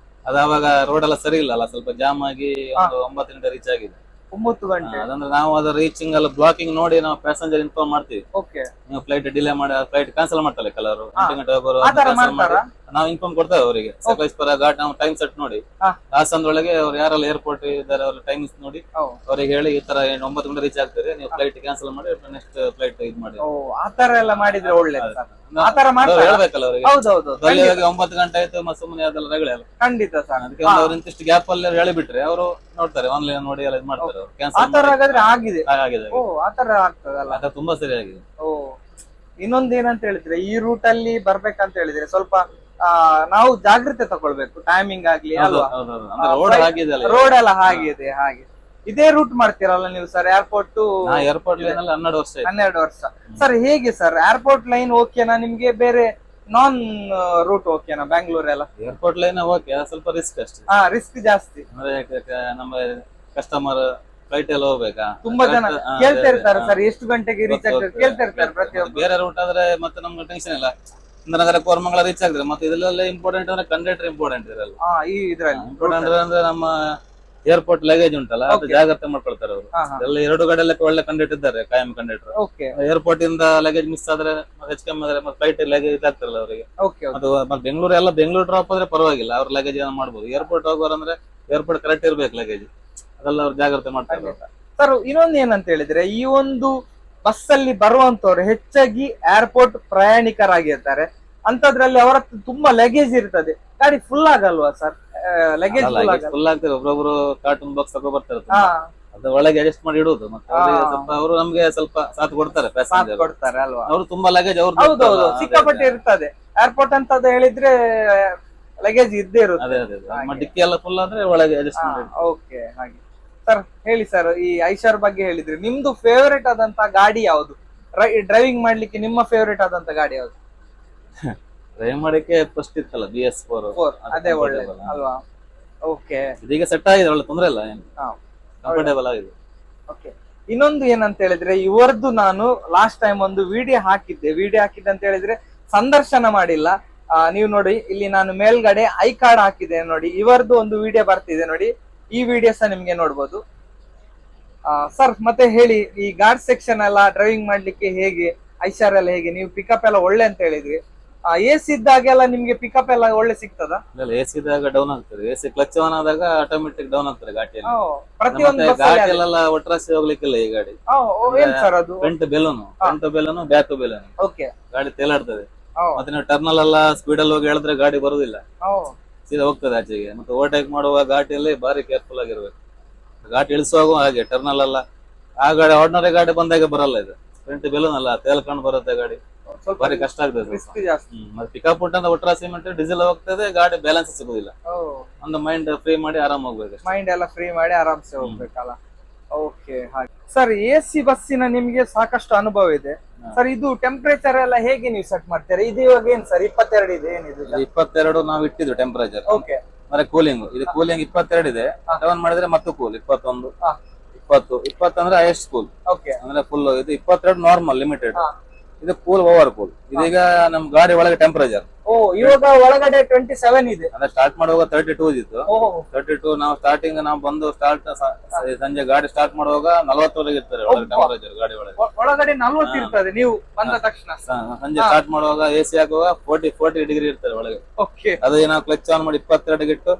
ಅದಾವಾಗ ರೋಡ್ ಎಲ್ಲ ಸರಿ ಇಲ್ಲ, ಸ್ವಲ್ಪ ಜಾಮ್ ಆಗಿ ಒಂದು 9 ಗಂಟೆ ರೀಚ್ ಆಗಿದೆ. 9 ಗಂಟೆ ಅದಂದ್ರೆ ನಾವು ಅದ್ರ ರೀಚಿಂಗ್ ಎಲ್ಲ ಬ್ಲಾಕಿಂಗ್ ನೋಡಿ ನಾವು ಪ್ಯಾಸೆಂಜರ್ ಇನ್ಫಾರ್ಮ್ ಮಾಡ್ತೀವಿ. ಓಕೆ. ನೀವು ಫ್ಲೈಟ್ ಡಿಲೇ ಮಾಡಿ ಫ್ಲೈಟ್ ಕ್ಯಾನ್ಸಲ್ ಮಾಡ್ತಾರೆ ಕೆಲವರು, ಹಾ. 8 ಗಂಟೆ ಹೋಗೋರು ಆ ತರ cancel ಮಾಡಿ ಮಾಡ್ತಾರಾ? ನಾವು ಇನ್ಫಾರ್ಮ್ ಕೊಡ್ತೇವೆ ಅವರಿಗೆ. ಸಕಲೇಶ್ಪುರ ಘಾಟ್ ನಾವು ಟೈಮ್ ಸೆಟ್ ನೋಡಿ ಹಾ. ಹಾಸನದೊಳಗೆ ಅವ್ರು ಯಾರೆಲ್ಲ ಏರ್ಪೋರ್ಟ್ ಇದ್ದಾರೆ ಅವ್ರ ಟೈಮಿಂಗ್ಸ್ ನೋಡಿ ಓ. ಅವ್ರಿಗೆ ಹೇಳಿ ಈ ತರ 9 ಗಂಟೆ ರೀಚ್ ಆಗ್ತದೆ, ನೀವು ಫ್ಲೈಟ್ ಕ್ಯಾನ್ಸಲ್ ಮಾಡಿ ನೆಕ್ಸ್ಟ್ ಫ್ಲೈಟ್ ಇದು ಮಾಡಿ ಓ ಆತರ ಎಲ್ಲ ಮಾಡಿದ್ರೆ ಒಳ್ಳೇದು ಸರ್. ಆತರ ಅವ್ರು ಮಾಡ್ತಾರೆ. ಹೇಳ್ಬೇಕಲ್ಲ ಅವರಿಗೆ. ಹೌದೌದು ಅಲ್ಲಿ ಹೋಗಿ 9 ಗಂಟೆ ಆಯ್ತು ಮತ್ತೆ ಸುಮ್ಮನೆ ಅದೆಲ್ಲ ರಗಳೆ ಅಲ್ಲ. ಖಂಡಿತ ಸರ್. ಅದಕ್ಕೆ ಒಂದು ಅವ್ರು ಇಂತಿಷ್ಟು ಗ್ಯಾಪ್ ಅಲ್ಲಿ ಹೇಳಿಬಿಟ್ರೆ ಅವರು ನೋಡ್ತಾರೆ, ಆನ್ಲೈನ್ ನೋಡಿ ಎಲ್ಲ ಇದು ಮಾಡ್ತಾರೆ ಅವರು. ಆತರ ಕ್ಯಾನ್ಸಲ್ ಹಾಗಾದ್ರೆ ಆಗಿದೆ. ಆಗಿದೆ. ಓ ಆತರ ಆಗ್ತದಲ್ಲ. ಅದು ತುಂಬಾ ಸರಿಯಾಗಿದೆ. ಓ ಇನ್ನೊಂದ್ ಏನಂತ ಹೇಳಿದ್ರೆ ಈ ರೂಟ್ ಅಲ್ಲಿ ಬರ್ಬೇಕಂತ ಹೇಳಿದ್ರೆ ಸ್ವಲ್ಪ ನಾವು ಜಾಗ್ರತೆ ತಗೊಳ್ಬೇಕು, ಟೈಮಿಂಗ್ ಆಗ್ಲಿ ಅಲ್ವಾ. ಹೌದೌದು. ಅಂದ್ರೆ ರೋಡ್ ಆಗಿದೆ ಅಲ್ಲ. ರೋಡ್ ಎಲ್ಲ ಹಾಗಿದೆ ಹಾಗೆ. ಇದೇ ರೂಟ್ ಮಾಡ್ತೀರಲ್ಲ ನೀವು sir airport to airport line ಅಲ್ಲಿ 12 ವರ್ಷ ಆಯ್ತು. 12 ವರ್ಷ ಸರ್. ಹೇಗೆ ಸರ್ ಏರ್ಪೋರ್ಟ್ ಲೈನ್ ಓಕೆನಾ ನಿಮ್ಗೆ, ಬೇರೆ ನಾನ್ ರೂಟ್ ಓಕೆನಾ ಬ್ಯಾಂಗ್ಳೂರ್ ಎಲ್ಲ? ಏರ್ಪೋರ್ಟ್ ಲೈನ್ ಓಕೆ, ಸ್ವಲ್ಪ ರಿಸ್ಕ್ ಅಷ್ಟೇ. ರಿಸ್ಕ್ ಜಾಸ್ತಿ. ಅಂದ್ರೆ ನಮ್ಮ ಕಸ್ಟಮರ್ ಫ್ಲೈಟ್ ಎಲ್ಲ ಹೋಗ್ಬೇಕಾ, ತುಂಬಾ ಜನ ಕೇಳ್ತಾ ಇರ್ತಾರೆ ಸರ್ ಎಷ್ಟು ಗಂಟೆಗೆ ರೀಚ್ ಆಗ್ತದೆ ಕೇಳ್ತಾ ಇರ್ತಾರೆ ಪ್ರತಿಯೊಬ್ಬರು. ಬೇರೆ ರೂಟ್ ಆದ್ರೆ ಮತ್ತೆ ನಮ್ಗೆ ಟೆನ್ಷನ್ ಇಲ್ಲ, ಇಂದ್ರನಗರ ಕೋರಮಂಗಲ ರೀಚ್ ಆಗ್ತದೆ. ಮತ್ತೆ ಇದೆಲ್ಲ ಇಂಪಾರ್ಟೆಂಟ್ ಅಂದ್ರೆ ಕಂಡಕ್ಟರ್ ಇಂಪಾರ್ಟೆಂಟ್ ಇರಲ್ಲ. ಈ ಇದ್ರಲ್ಲಿ ಇಂಪಾರ್ಟೆಂಟ್ ಅಂದ್ರೆ ನಮ್ಮ ಏರ್ಪೋರ್ಟ್ ಲಗೇಜ್ ಉಂಟಲ್ಲ ಅದು ಜಾಗ್ರತೆ ಮಾಡ್ಕೊಳ್ತಾರೆ ಅವರು. ಎಲ್ಲ 2 ಗಾಡಿಯಲ್ಲಿ ಒಳ್ಳೆ ಕಂಡಕ್ಟರ್ ಇದ್ದಾರೆ, ಕಾಯಂ ಕಂಡಕ್ಟರ್. ಓಕೆ ಏರ್ಪೋರ್ಟ್ ಇಂದ ಲಗೇಜ್ ಮಿಸ್ ಆದ್ರೆ ಹೆಚ್ಚು ಕಮ್ಮಿ ಆದ್ರೆ ಮತ್ತೆ ಫ್ಲೈಟ್ ಲಗೇಜ್ ಇದಾಗ್ತಾರಲ್ಲ ಅವರಿಗೆ. ಓಕೆ ಅದು ಮತ್ತೆ ಬೆಂಗಳೂರು ಡ್ರಾಪ್ ಆದ್ರೆ ಪರವಾಗಿಲ್ಲ, ಅವ್ರ ಲಗೇಜ್ ಏನೋ ಮಾಡ್ಬೋದು. ಏರ್ಪೋರ್ಟ್ ಹೋಗೋರಂದ್ರೆ ಏರ್ಪೋರ್ಟ್ ಕರೆಕ್ಟ್ ಇರ್ಬೇಕು ಲಗೇಜ್, ಅದೆಲ್ಲ ಅವ್ರು ಜಾಗ್ರತೆ ಮಾಡ್ತಾರೆ. ಸರ್ ಇನ್ನೊಂದು ಏನಂತ ಹೇಳಿದ್ರೆ ಈ ಒಂದು ಬಸ್ ಅಲ್ಲಿ ಬರುವಂತವ್ರು ಹೆಚ್ಚಾಗಿ ಏರ್ಪೋರ್ಟ್ ಪ್ರಯಾಣಿಕರಾಗಿರ್ತಾರೆ. ಅಂತದ್ರಲ್ಲಿ ಅವರ ಹತ್ರ ತುಂಬಾ ಲಗೇಜ್ ಇರ್ತದೆ, ಗಾಡಿ ಫುಲ್ ಆಗಲ್ವಾ ಸರ್? ಲಗೇಜ್ ಫುಲ್ ಆಗ್ತಾರೆ. ಒಬ್ಬೊಬ್ರು ಕಾರ್ಟೂನ್ ಬಾಕ್ಸ್ ತಗೋ ಬರ್ತಾರೆ, ಅದು ಒಳಗೆ ಅಡ್ಜಸ್ಟ್ ಮಾಡಿ ಇಡುದು. ಮತ್ತೆ ಸ್ವಲ್ಪ ಅವರು ನಮ್ಗೆ ಸ್ವಲ್ಪ ಸಾಥ್ ಕೊಡ್ತಾರೆ, ಪ್ಯಾಸೆಂಜರ್ ಕೊಡ್ತಾರೆ ಅಲ್ವಾ? ಅವರು ತುಂಬಾ ಲಗೇಜ್ ಅವ್ರು. ಹೌದೌದು, ಸಿಕ್ಕಾಪಟ್ಟೆ ಇರ್ತದೆ ಏರ್ಪೋರ್ಟ್ ಅಂತ ಹೇಳಿದ್ರೆ ಲಗೇಜ್ ಇದ್ದೇ ಇರುತ್ತೆ. ಅದೇ ಅದೇ ನಮ್ಮ ಡಿಕ್ಕಿ ಎಲ್ಲ ಫುಲ್ ಆದ್ರೆ ಒಳಗೆ ಅಡ್ಜಸ್ಟ್ ಮಾಡಿ. ಓಕೆ ಹಾಗೆ. ಸರ್ ಹೇಳಿ ಸರ್, ಈ ಐಶರ್ ಬಗ್ಗೆ ಹೇಳಿದ್ರಿ, ನಿಮ್ದು ಫೇವರೇಟ್ ಆದಂತ ಗಾಡಿ ಯಾವುದು? ಡ್ರೈವಿಂಗ್ ಮಾಡ್ಲಿಕ್ಕೆ ನಿಮ್ಮ ಫೇವರೇಟ್ ಆದಂತ ಗಾಡಿ ಯಾವುದು? ಡ್ರೈವ್ ಮಾಡಕ್ಕೆ ಫಸ್ಟ್ ಇತ್ತಲ್ಲ BS4. ಅದೇ ಒಳ್ಳೆ ಅಲ್ವಾ? ಓಕೆ ಇದೀಗ ಸೆಟ್ ಆಗಿದೆ, ಒಳ್ಳೆ ತೊಂದ್ರೆ ಇಲ್ಲ, ಕಂಫರ್ಟೇಬಲ್ ಆಗಿದೆ. ಓಕೆ ಇನ್ನೊಂದು ಏನಂತ ಹೇಳಿದ್ರೆ ಇವರದ್ದು ನಾನು ಲಾಸ್ಟ್ ಟೈಮ್ ಒಂದು ವಿಡಿಯೋ ಹಾಕಿದ್ದೆ ಅಂತ ಹೇಳಿದ್ರೆ ಸಂದರ್ಶನ ಮಾಡಿಲ್ಲ. ನೀವು ನೋಡಿ ಇಲ್ಲಿ ನಾನು ಮೇಲ್ಗಡೆ ಐ ಕಾರ್ಡ್ ಹಾಕಿದೆ ನೋಡಿ, ಇವರದ್ದು ಒಂದು ವಿಡಿಯೋ ಬರ್ತಿದೆ ನೋಡಿ, ಈ ವಿಡಿಯೋಸ್ ನಿಮ್ಗೆ ನೋಡ್ಬೋದು. ಸರ್ ಮತ್ತೆ ಹೇಳಿ, ಈ ಗಾರ್ಡ್ ಸೆಕ್ಷನ್ ಎಲ್ಲ ಡ್ರೈವಿಂಗ್ ಮಾಡ್ಲಿಕ್ಕೆ ಹೇಗೆ, ಐಶಾರ್ ಎಲ್ಲ ಹೇಗೆ? ನೀವು ಪಿಕಪ್ ಎಲ್ಲ ಒಳ್ಳೆ ಅಂತ ಹೇಳಿದ್ರಿ, AC ಇದ್ದಾಗೆಲ್ಲ ನಿಮ್ಗೆ ಪಿಕಪ್ ಎಲ್ಲ ಒಳ್ಳೆ ಸಿಗ್ತದ? AC ಇದ್ದಾಗ ಡೌನ್ ಆಗ್ತದೆ, AC ಕ್ಲಚ್ ಆನ್ ಆದಾಗ ಆಟೋಮೆಟಿಕ್ ಡೌನ್ ಆಗ್ತದೆ ಗಾಡಿಯಲ್ಲಿ. ಪ್ರತಿಯೊಂದು ಗಾಡಿಯಲ್ಲೆಲ್ಲ ಒಟ್ರಾಸಿ ಹೋಗ್ಲಿಕ್ಕಿಲ್ಲ ಈ ಗಾಡಿ. ಏನ್ ಸರ್ ಅದು? Front balloon back balloon, okay ಗಾಡಿ ತೇಲಾಡ್ತದೆ. ಮತ್ತೆ ನೀವು ಟರ್ನಲ್ ಎಲ್ಲ ಸ್ಪೀಡ್ ಅಲ್ಲಿ ಹೋಗಿ ಹೇಳಿದ್ರೆ ಗಾಡಿ ಬರುದಿಲ್ಲ, ಸೀದಾ ಹೋಗ್ತದೆ ಆಚೆಗೆ. ಮತ್ತೆ ಓವರ್ಟೇಕ್ ಮಾಡುವ ಗಾಡಿಯಲ್ಲಿ ಬಾರಿ ಕೇರ್ಫುಲ್ ಆಗಿರ್ಬೇಕು. ಗಾಡಿ ಇಳಿಸುವಾಗ ಹಾಗೆ ಟರ್ನಲ್ ಎಲ್ಲ ಆ ಗಾಡಿ ಆರ್ಡಿನರಿ ಗಾಡಿ ಬಂದಾಗ ಬರಲ್ಲ, ಇದು ಫ್ರಂಟ್ ಬೆಲೂನ್ ಅಲ್ಲ ತೇಲ್ಕೊಂಡು ಬರುತ್ತೆ ಗಾಡಿ, ಬಾರಿ ಕಷ್ಟ ಆಗ್ತದೆ. ಮತ್ತೆ ಪಿಕಪ್ ಉಂಟಂತ ಒಟ್ರಾ ಸಿಮೆಂಟ್ ಡೀಸೆಲ್ ಹೋಗ್ತದೆ, ಗಾಡಿ ಬ್ಯಾಲೆನ್ಸ್ ಸಿಗುದಿಲ್ಲ. ಒಂದು ಮೈಂಡ್ ಫ್ರೀ ಮಾಡಿ ಆರಾಮ್ ಹೋಗ್ಬೇಕು, ಮೈಂಡ್ ಎಲ್ಲ ಫ್ರೀ ಮಾಡಿ ಆರಾಮ್ಸೆ ಹೋಗ್ಬೇಕಲ್ಲ. ಓಕೆ ಹಾಗೆ. ಸರ್ AC ಬಸ್ಸಿನ ನಿಮ್ಗೆ ಸಾಕಷ್ಟು ಅನುಭವ ಇದೆ ಸರ್, ಇದು ಟೆಂಪರೇಚರ್ ಎಲ್ಲ ಹೇಗೆ ನೀವು ಸೆಟ್ ಮಾಡ್ತೀರಾ? ಇದು ಇವಾಗ ಏನ್ ಸರ್ 22 ಇದೆ, ಏನಿದೆ? 22 ನಾವು ಇಟ್ಟಿದ್ದು ಟೆಂಪರೇಚರ್. ಓಕೆ ಅಂದ್ರೆ ಕೂಲಿಂಗ್, ಇದು ಕೂಲಿಂಗ್ 22 ಇದೆ. ಡೌನ್ ಮಾಡಿದ್ರೆ ಮತ್ತೆ ಕೂಲ್ 21, 20 ಅಂದ್ರೆ ಹೈಯೆಸ್ಟ್ ಕೂಲ್. ಓಕೆ ಅಂದ್ರೆ ಫುಲ್. ಇದು 22 ನಾರ್ಮಲ್ ಲಿಮಿಟೆಡ್, ಇದು ಕೂಲ್ ಓವರ್ ಕೂಲ್. ಇದೀಗ ನಮ್ ಗಾಡಿ ಒಳಗೆ ಟೆಂಪರೇಚರ್ ಇವಾಗ ಒಳಗಡೆ 27 ಇದೆ. ಅಂದ್ರೆ ಸ್ಟಾರ್ಟ್ ಮಾಡುವಾಗ 32 ಇತ್ತು. 32 ನಾವು ಸ್ಟಾರ್ಟಿಂಗ್ ನಾವು ಬಂದು ಸಂಜೆ ಗಾಡಿ ಸ್ಟಾರ್ಟ್ ಮಾಡುವಾಗ 40ವರೆಗೆ ಇರ್ತಾರೆ ಒಳಗೆ ಟೆಂಪರೇಚರ್ ಗಾಡಿ ಒಳಗೆ. ಒಳಗಡೆ 40 ಇರ್ತದೆ ನೀವು ಬಂದ ತಕ್ಷಣ. ಸಂಜೆ ಸ್ಟಾರ್ಟ್ ಮಾಡುವಾಗ AC ಹಾಕುವಾಗ 40 ಡಿಗ್ರಿ ಇರ್ತಾರೆ ಒಳಗೆ. ಓಕೆ ಅದು ನಾವು ಕ್ಲಚ್ ಆನ್ ಮಾಡಿ 22 ಇಟ್ಟು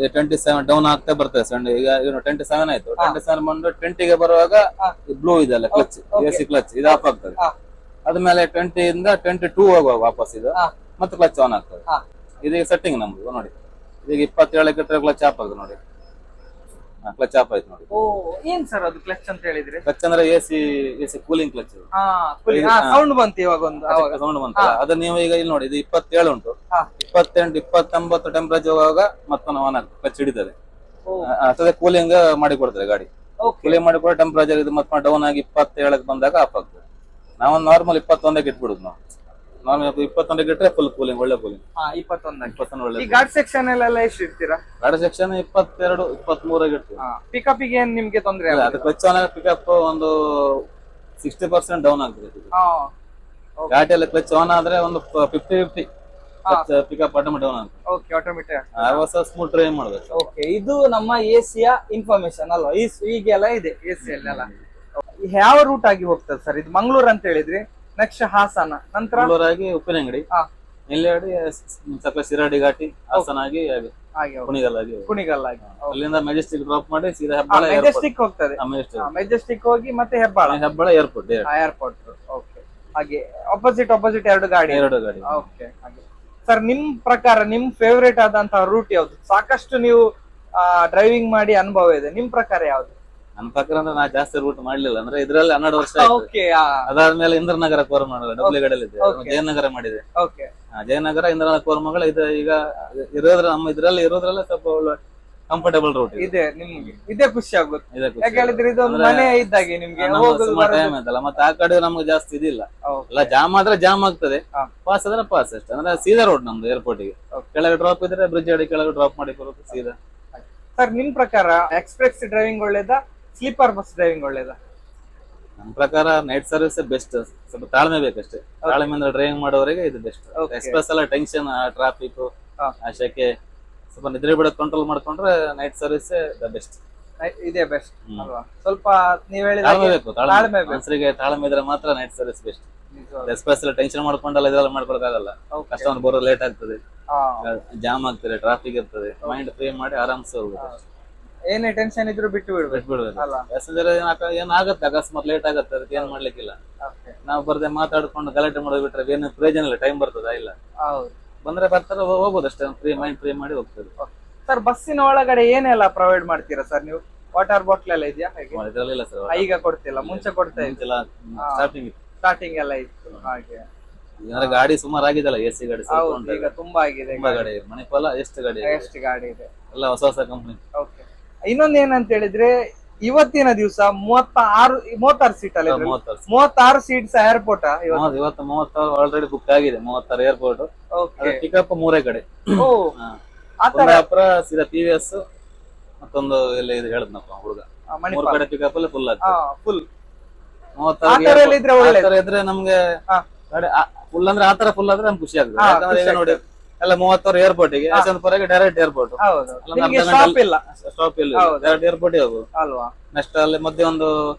27 ಡೌನ್ ಆಗ್ತಾ ಬರ್ತದೆ. ಸಂಡೆ ಈಗ 27 ಆಯ್ತು, 27 ಬಂದು 20ಗೆ ಬರುವಾಗ ಬ್ಲೂ ಇದೆಲ್ಲ ಕ್ಲಚ್, AC ಕ್ಲಚ್ ಇದು ಆಫ್ ಆಗ್ತದೆ. ಅದ್ಮೇಲೆ 20 ಇಂದ 22 ಹೋಗುವಾಗ ವಾಪಸ್ ಇದು ಮತ್ತೆ ಕ್ಲಚ್ ಆನ್ ಆಗ್ತದೆ. ಇದೀಗ ಸೆಟ್ಟಿಂಗ್ ನಮ್ದು ನೋಡಿ, ಇದೀಗ 27ಕ್ಕೆ ಇಟ್ಟರೆ ಕ್ಲಚ್ ಆಫ್ ಆಗ್ತದೆ ನೋಡಿ, ಕ್ಲಚ್ ಆಫ್ ಆಯ್ತು ನೋಡಿ. ಏನ್ ಸರ್ ಅದು ಕ್ಲಚ್ ಅಂತ ಹೇಳಿದ್ರೆ? ಕ್ಲಚ್ ಅಂದ್ರೆ AC ಕೂಲಿಂಗ್ ಕ್ಲಚ್. ಸೌಂಡ್ ಬಂತು ಇವಾಗ ಒಂದು ಸೌಂಡ್ ಬಂತ. ಅದು ನೀವು ಈಗ ಇಲ್ಲಿ ನೋಡಿ, ಇದು 27 ಉಂಟು, 28, 29 ಟೆಂಪರೇಚರ್ ಹೋಗುವಾಗ ಮತ್ತೊಂದು ಆನ್ ಆಗ್ತದೆ, ಕ್ಲಚ್ ಹಿಡಿತದೆ. ಅದೇ ಕೂಲಿಂಗ್ ಮಾಡಿ ಕೊಡ್ತದೆ ಗಾಡಿ. ಕೂಲಿಂಗ್ ಮಾಡಿ ಕೊಡ ಟೆಂಪರೇಚರ್ ಇದು ಮತ್ತೆ ಡೌನ್ ಆಗಿ 27ಕ್ಕೆ ಬಂದಾಗ ಆಫ್ ಆಗ್ತದೆ. ನಾವು ನಾರ್ಮಲ್ 21ಕ್ಕೆ ಇಟ್ಬಿಡುದು. ನಾವು ನಾರ್ಮಲ್ 21ಕ್ಕೆ ಇಟ್ಟರೆ ಫುಲ್ ಕೂಲಿಂಗ್, ಒಳ್ಳೆ ಕೂಲಿಂಗ್. 21 ಒಳ್ಳೆ. ಈ ಗಾರ್ಡ್ ಸೆಕ್ಷನ್ ಎಲ್ಲ ಎಷ್ಟು ಇರ್ತೀರಾ? ಗಾಡಿ ಸೆಕ್ಷನ್ 22, 23ಗೆ ಇರ್ತೀವಿ. ಪಿಕಪ್ ಗೆ ಏನ್ ನಿಮ್ಗೆ ತೊಂದ್ರೆ ಇಲ್ಲ? ಅದು ಕ್ಲಚ್ ಆನ್ ಪಿಕಪ್ ಒಂದು 60% ಡೌನ್ ಆಗ್ತದೆ. ಗಾಡಿಯಲ್ಲಿ ಕ್ಲಚ್ ಆನ್ ಆದ್ರೆ ಒಂದು 50-50 ಪಿಕಪ್ ಆಟೋಮೆಟಿಕ್ ಡೌನ್ ಆಗ್ತದೆ. Okay automatic. ಹೊಸ ಸ್ಮೂತ್ ಡ್ರೈವ್ ಮಾಡಬೇಕು. ಓಕೆ ಇದು ನಮ್ಮ AC ಇನ್ಫಾರ್ಮೇಶನ್ ಅಲ್ವಾ? ಈಗೆಲ್ಲ ಇದೆ AC ಅಲ್ಲೆಲ್ಲ. ಯಾವ ರೂಟ್ ಆಗಿ ಹೋಗ್ತದೆ ಸರ್ ಇದು? ಮಂಗಳೂರು ಅಂತ ಹೇಳಿದ್ರಿ, ನೆಕ್ಸ್ಟ್ ಹಾಸನ, ನಂತರ ಮಂಗಳೂರು ಆಗಿ ಉಪ್ಪಿನಂಗಡಿ, ಹಾ. ನೆಲ್ಯಾಡಿ, ಸಕಲ ಶಿರಾಡಿ ಘಾಟಿ, ಹಾಸನ ಆಗಿ ಹಾಗೆ ಹಾಗೆ ಹೋಗಿ. ಕುಣಿಗಲ್ ಆಗಿ ಹೋಗಿ. ಕುಣಿಗಲ್ ಆಗಿ ಅಲ್ಲಿಂದ ಮೆಜೆಸ್ಟಿಕ್ ಡ್ರಾಪ್ ಮಾಡಿ ಸೀದಾ ಹೆಬ್ಬಾಳ ಏರ್ಪೋರ್ಟ್. ಮೆಜೆಸ್ಟಿಕ್ ಹೋಗ್ತದೆ, ಮೆಜೆಸ್ಟಿಕ್ ಹೋಗಿ ಮತ್ತೆ Hebbal Hebbal airport airport. Okay, ಹಾಗೆ ಅಪೋಸಿಟ್ ಎರಡು ಗಾಡಿ. ಎರಡು ಗಾಡಿ. ಓಕೆ, ಹಾಗೆ ಸರ್ ನಿಮ್ ಪ್ರಕಾರ ನಿಮ್ ಫೇವರೇಟ್ ಆದಂತಹ ರೂಟ್ ಯಾವ್ದು? ಸಾಕಷ್ಟು ನೀವು ಡ್ರೈವಿಂಗ್ ಮಾಡಿ ಅನುಭವ ಇದೆ, ನಿಮ್ ಪ್ರಕಾರ ಯಾವ್ದು? ನನ್ನ ಪ್ರಕಾರ ಅಂದ್ರೆ ನಾ ಜಾಸ್ತಿ ರೂಟ್ ಮಾಡ್ಲಿಲ್ಲ, ಅಂದ್ರೆ ಇದ್ರಲ್ಲಿ 12 ವರ್ಷ ಆಯ್ತು. ಓಕೆ, ಅದಾದ್ಮೇಲೆ ಇಂದ್ರನಗರ ಕೋರಮಂಗಲ ಡಬ್ಲಿಗಡಲ್ಲಿ ಇದೆ, ಜಯನಗರ ಮಾಡಿದೆ. ಓಕೆ, ಜಯನಗರ ಇಂದ್ರನಗರ ಕೋರಮಂಗಲ ಇದು ಈಗ ಇರೋದ್ರ ನಮ್ಮ ಇದ್ರಲ್ಲಿ ಇರೋದ್ರಲ್ಲ ಸ್ವಲ್ಪ ಕಂಫರ್ಟೇಬಲ್ ರೂಟ್ ಇದೆ ನಿಮ್ಗೆ, ಇದೇ ಖುಷಿ ಆಗುತ್ತೆ. ಯಾಕೆ ಹೇಳಿದ್ರೆ ಇದು ಒಂದು ಮನೆ ಇದ್ದಾಗೆ ನಿಮ್ಗೆ ಟೈಮ್ ಆಯ್ತಲ್ಲ, ಮತ್ತೆ ಆ ಕಡೆ ನಮ್ಗೆ ಜಾಸ್ತಿ ಇದಿಲ್ಲ. ಎಲ್ಲ ಜಾಮ್ ಆದ್ರೆ ಜಾಮ್ ಆಗ್ತದೆ, ಪಾಸ್ ಆದ್ರೆ ಪಾಸ್ ಅಷ್ಟೇ. ಅಂದ್ರೆ ಸೀದಾ ರೋಡ್ ನಮ್ದು ಏರ್ಪೋರ್ಟ್ ಗೆ. ಕೆಳಗೆ ಡ್ರಾಪ್ ಇದ್ರೆ ಬ್ರಿಡ್ಜ್ ಅಡಿ ಕೆಳಗೆ ಡ್ರಾಪ್ ಮಾಡಿ ಬರೋದು ಸೀದಾ. ಸರ್ ನಿಮ್ ಪ್ರಕಾರ ಎಕ್ಸ್ಪ್ರೆಸ್ ಡ್ರೈವಿಂಗ್ ಒಳ್ಳೇದಾ, ಸ್ಲೀಪರ್ ಬಸ್ ಡ್ರೈವಿಂಗ್ ಒಳ್ಳೇದಾ? ನಮ್ಮ ಪ್ರಕಾರ ನೈಟ್ ಸರ್ವಿಸ್ ಬೆಸ್ಟ್. ಸ್ವಲ್ಪ ತಾಳ್ಮೆ ಬೇಕಷ್ಟೇ, ತಾಳ್ಮೆಯಿಂದ ಡ್ರೈವಿಂಗ್ ಮಾಡೋವರೆಗೆ ಇದು ಬೆಸ್ಟ್. ಎಕ್ಸ್ಪ್ರೆಸ್ ಎಲ್ಲ ಟೆನ್ಷನ್, ಟ್ರಾಫಿಕ್, ಆ ಶೆಕೆ, ಸ್ವಲ್ಪ ನಿದ್ರೆ ಬಿಡೋದು ಕಂಟ್ರೋಲ್ ಮಾಡ್ಕೊಂಡ್ರೆ ನೈಟ್ ಸರ್ವಿಸ್ ದ ಬೆಸ್ಟ್. ಇದೇ ಬೆಸ್ಟ್ ಅಲ್ವಾ? ಸ್ವಲ್ಪ ನೀವ್ ತಾಳ್ಮೆ ಹೇಳಿದ ಬೇಕು, ತಾಳ್ಮೆ ಮನಸ್ಸಿಗೆ ತಾಳ್ಮೆ ಇದ್ರೆ ಮಾತ್ರ ನೈಟ್ ಸರ್ವಿಸ್ ಬೆಸ್ಟ್. ಎಕ್ಸ್ಪ್ರೆಸ್ ಎಲ್ಲ ಟೆನ್ಷನ್ ಮಾಡ್ಕೊಂಡಲ್ಲ ಇದೆಲ್ಲ ಮಾಡ್ಕೊಳಕ್ಕಾಗಲ್ಲ. ಕಸ್ಟಮರ್ ಬರೋದು ಲೇಟ್ ಆಗ್ತದೆ, ಜಾಮ್ ಆಗ್ತದೆ, ಟ್ರಾಫಿಕ್ ಇರ್ತದೆ. ಮೈಂಡ್ ಫ್ರೀ ಮಾಡಿ ಆರಾಮ್ಸೆ ಹೋಗ್ಬೇಕು. ಏನೇ ಟೆನ್ಷನ್ ಇದ್ರು ಬಿಟ್ಟು ಬಿಡ್ಬೇಕು. ಪ್ಯಾಸೆಂಜರ್ ಏನಾಗತ್ತೆ, ಅಕಸ್ಮಾತ್ ಲೇಟ್ ಆಗತ್ತೆ, ಅದಕ್ಕೆ ಏನ್ ಮಾಡ್ಲಿಕ್ಕಿಲ್ಲ. ನಾವು ಬರ್ದೆ ಮಾತಾಡ್ಕೊಂಡು ಗಲಾಟೆ ಮಾಡೋದು ಬಿಟ್ರೆ ಏನು ಪ್ರಯೋಜನ ಇಲ್ಲ. ಟೈಮ್ ಬರ್ತದ ಇಲ್ಲ, ಬಂದ್ರೆ ಬರ್ತಾರೆ, ಹೋಗ್ಬೋದು ಅಷ್ಟೇ. ಮೈಂಡ್ ಫ್ರೀ ಮಾಡಿ ಹೋಗ್ತದೆ. ಸರ್ ಬಸ್ಸಿನ ಒಳಗಡೆ ಏನೆಲ್ಲ ಪ್ರೊವೈಡ್ ಮಾಡ್ತೀರಾ ಸರ್ ನೀವು? ವಾಟರ್ ಬಾಟ್ಲ್ ಎಲ್ಲ ಇದೆಯಾ? ಇದ್ರಲ್ಲಿಲ್ಲ ಸರ್, ಈಗ ಕೊಡ್ತಿಲ್ಲ, ಮುಂಚೆ ಕೊಡ್ತಾ ಇದ್ದಿಲ್ಲ, ಸ್ಟಾರ್ಟಿಂಗ್ ಎಲ್ಲ ಇತ್ತು. ಹಾಗೆ ಗಾಡಿ ಸುಮಾರು ಆಗಿದಲ್ಲ, ಎಸಿ ಗಾಡಿ ಈಗ ತುಂಬಾ ಆಗಿದೆ. ಗಾಡಿ ಮಣಿಪಾಲ ಎಷ್ಟು ಗಾಡಿ ಇದೆ, ಎಲ್ಲ ಹೊಸ ಹೊಸ ಕಂಪ್ನಿ. ಓಕೆ, ಇನ್ನೊಂದ್ ಏನಂತ ಹೇಳಿದ್ರೆ ಇವತ್ತಿನ ದಿವಸ 36 ಸೀಟ್ ಅಲ್ಲಿ 36 ಸೀಟ್ಸ್ ಏರ್ಪೋರ್ಟ್ ಇವತ್ತು 36 ಆಲ್ರೆಡಿ ಬುಕ್ ಆಗಿದೆ. 36 ಏರ್ಪೋರ್ಟ್. ಪಿಕಪ್ 3 ಕಡೆ, ಕುಂದಾಪುರ ಸೀದಾ PVS, ಮತ್ತೊಂದು ಎಲ್ಲ ಇದು ಹೇಳದ್ನಪ್ಪ ಹುಡುಗ. 3 ಕಡೆ ಪಿಕಪ್ ಅಲ್ಲಿ ಫುಲ್ ಆಗ್ತದೆ. ಫುಲ್ 36 ಇದ್ರೆ ನಮ್ಗೆ ಫುಲ್ ಅಂದ್ರೆ ಆತರ ಫುಲ್ ಆದ್ರೆ ನಮ್ಗೆ ಖುಷಿ ಆಗ್ತದೆ. ಯಾಕಂದ್ರೆ ಈಗ ನೋಡಿ ಎಲ್ಲ 36 ಏರ್ಪೋರ್ಟ್ ಗೆ, ಯಶವಂತಪುರಗೆ ಡೈರೆಕ್ಟ್ ಏರ್ಪೋರ್ಟ್, ಸ್ಟಾಪ್ ಇಲ್ಲ, ಡೈರೆಕ್ಟ್ ಏರ್ಪೋರ್ಟ್ ಹೋಗು ಅಲ್ವಾ? ನೆಕ್ಸ್ಟ್ ಅಲ್ಲಿ ಮಧ್ಯೆ ಒಂದು